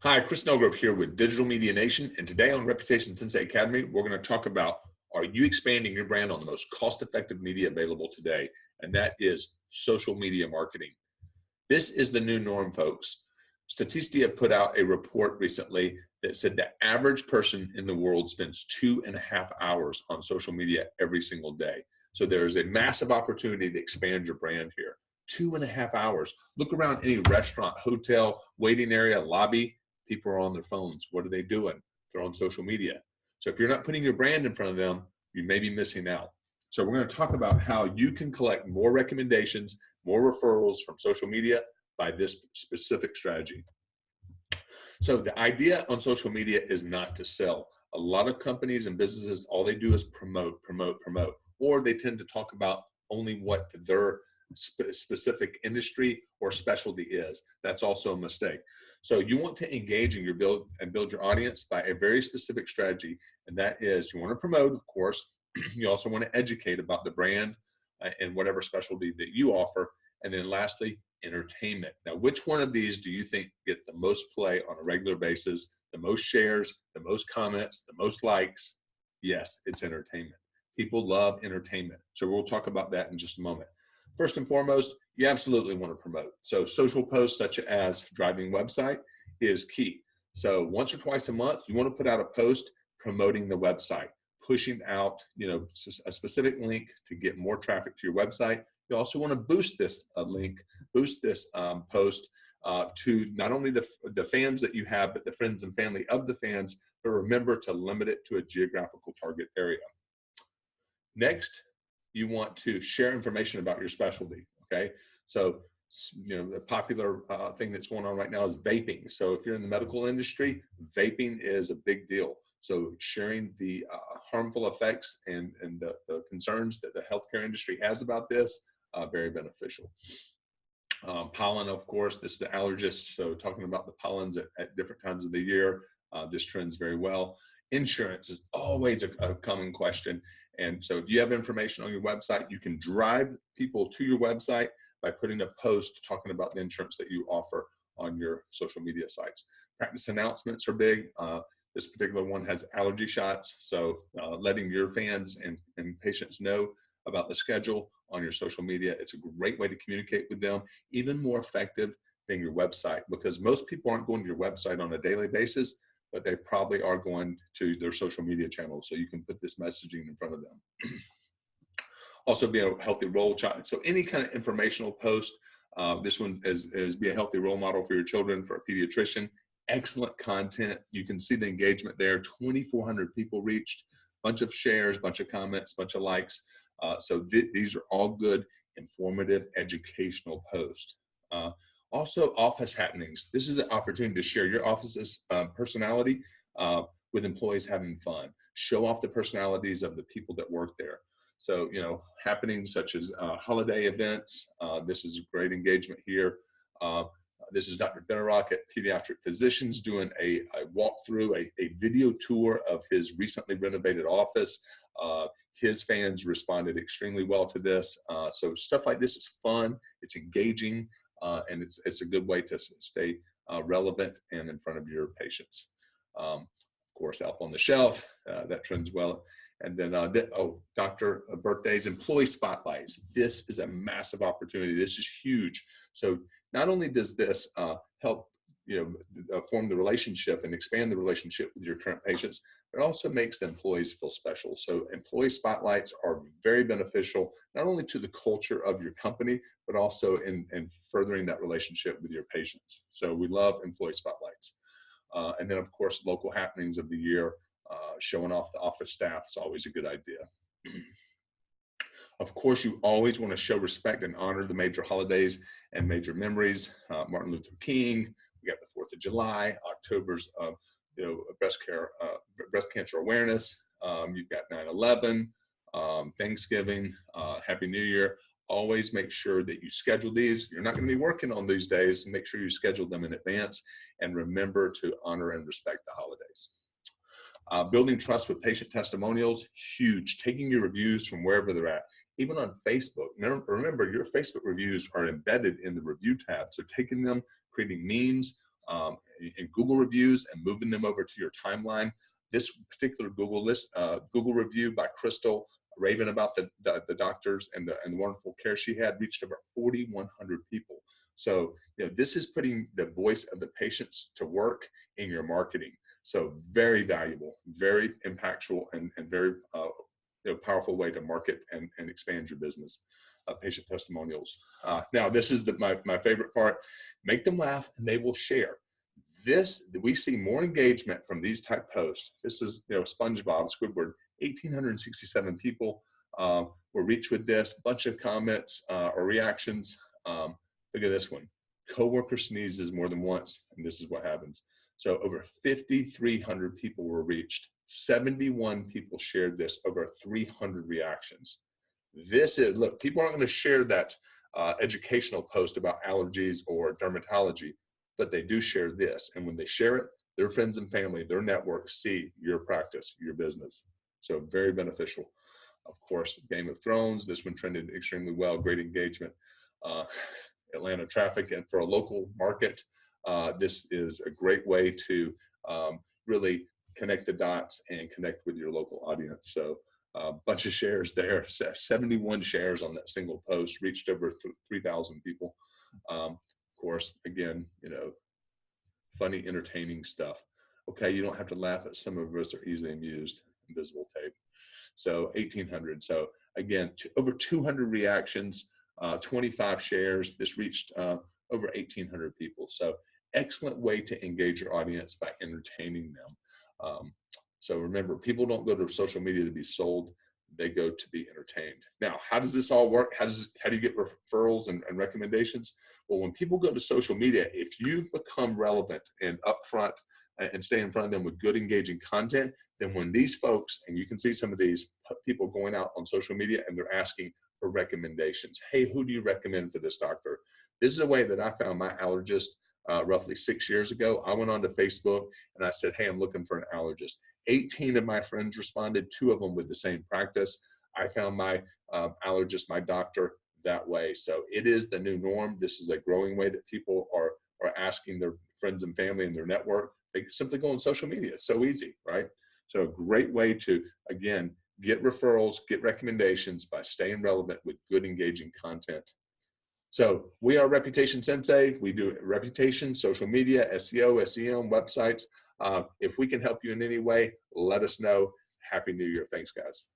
Hi, Chris Nelgrove here with Digital Media Nation, and today on Reputation Sensei Academy, we're going to talk about, are you expanding your brand on the most cost-effective media available today? And that is social media marketing. This is the new norm, folks. Statista put out a report recently that said the average person in the world spends 2.5 hours on social media every single day. So there's a massive opportunity to expand your brand here. 2.5 hours. Look around any restaurant, hotel, waiting area, lobby. People are on their phones. What are they doing? They're on social media. So if you're not putting your brand in front of them, you may be missing out. So we're going to talk about how you can collect more recommendations, more referrals from social media by this specific strategy. So the idea on social media is not to sell. A lot of companies and businesses, all they do is promote, or they tend to talk about only what their specific industry or specialty is. That's also a mistake. So you want to engage in your build your audience by a very specific strategy, and that is you want to promote, of course. You also want to educate about the brand and whatever specialty that you offer, and then lastly, entertainment. Now, which one of these do you think get the most play on a regular basis, the most shares, the most comments, the most likes? Yes, it's entertainment. People love entertainment. So we'll talk about that in just a moment. First and foremost, you absolutely want to promote. So social posts such as driving website is key. So once or twice a month, you want to put out a post promoting the website, pushing out, a specific link to get more traffic to your website. You also want to boost this boost this post to not only the fans that you have, but the friends and family of the fans, but remember to limit it to a geographical target area. Next, you want to share information about your specialty, okay? So, the popular thing that's going on right now is vaping. So if you're in the medical industry, vaping is a big deal. So sharing the harmful effects and the concerns that the healthcare industry has about this, very beneficial. Pollen, of course, this is the allergist. So talking about the pollens at different times of the year, this trends very well. Insurance is always a common question. And so if you have information on your website, you can drive people to your website by putting a post talking about the insurance that you offer on your social media sites. Practice announcements are big. This particular one has allergy shots. So letting your fans and patients know about the schedule on your social media, it's a great way to communicate with them, even more effective than your website, because most people aren't going to your website on a daily basis, but they probably are going to their social media channels. So you can put this messaging in front of them. Also be a healthy role child. So any kind of informational post, this one is be a healthy role model for your children, for a pediatrician. Excellent content. You can see the engagement there. 2,400 people reached, bunch of shares, bunch of comments, bunch of likes. So these are all good, informative, educational posts. Also, office happenings. This is an opportunity to share your office's personality with employees having fun. Show off the personalities of the people that work there. So, happenings such as holiday events. This is a great engagement here. This is Dr. Benarok at Pediatric Physicians doing a walkthrough, a video tour of his recently renovated office. His fans responded extremely well to this. So stuff like this is fun, it's engaging, and it's a good way to stay relevant and in front of your patients. Of course, Elf on the Shelf, that trends well. And then, doctor birthdays, employee spotlights. This is a massive opportunity. This is huge. So not only does this help form the relationship and expand the relationship with your current patients, but it also makes the employees feel special. So employee spotlights are very beneficial, not only to the culture of your company, but also in furthering that relationship with your patients. So we love employee spotlights. And then, of course, local happenings of the year, showing off the office staff is always a good idea. Of course, you always want to show respect and honor the major holidays and major memories. Martin Luther King, we got the 4th of July, October's breast cancer awareness. You've got 9/11, Thanksgiving, Happy New Year. Always make sure that you schedule these. You're not going to be working on these days. Make sure you schedule them in advance, and remember to honor and respect the holidays. Building trust with patient testimonials, huge. Taking your reviews from wherever they're at, even on Facebook. Remember, your Facebook reviews are embedded in the review tab. So taking them, creating memes, and Google reviews and moving them over to your timeline. This particular Google review by Crystal raving about the doctors and the wonderful care she had reached over 4,100 people. So, this is putting the voice of the patients to work in your marketing. So very valuable, very impactful, and very powerful way to market and expand your business. Patient testimonials. Now, this is my favorite part. Make them laugh and they will share. We see more engagement from these type posts. This is, SpongeBob, Squidward, 1,867 people were reached with this, bunch of comments or reactions. Look at this one. Coworker sneezes more than once, and this is what happens. So over 5,300 people were reached. 71 people shared this, over 300 reactions. Look, people aren't going to share that educational post about allergies or dermatology, but they do share this. And when they share it, their friends and family, their network see your practice, your business. So very beneficial. Of course, Game of Thrones, this one trended extremely well, great engagement. Atlanta traffic, and for a local market, this is a great way to really connect the dots and connect with your local audience. So a bunch of shares there, 71 shares on that single post, reached over 3,000 people. Of course, again, funny, entertaining stuff. Okay, you don't have to laugh at some of us are easily amused. Invisible tape. So 1,800. So again, over 200 reactions, 25 shares. This reached over 1,800 people. So excellent way to engage your audience by entertaining them. So remember, people don't go to social media to be sold. They go to be entertained. Now, how does this all work? How do you get referrals and recommendations? Well, when people go to social media, if you've become relevant and upfront and stay in front of them with good, engaging content, then when these folks, and you can see some of these people going out on social media and they're asking for recommendations. Hey, who do you recommend for this doctor? This is a way that I found my allergist roughly 6 years ago. I went onto Facebook and I said, hey, I'm looking for an allergist. 18 of my friends responded, 2 of them with the same practice. I found my allergist, my doctor, that way. So it is the new norm. This is a growing way that people are asking their friends and family in their network. They simply go on social media. It's so easy, right? So a great way to, again, get referrals, get recommendations by staying relevant with good, engaging content. So we are Reputation Sensei. We do reputation, social media, SEO, SEM, websites. If we can help you in any way, let us know. Happy New Year. Thanks, guys.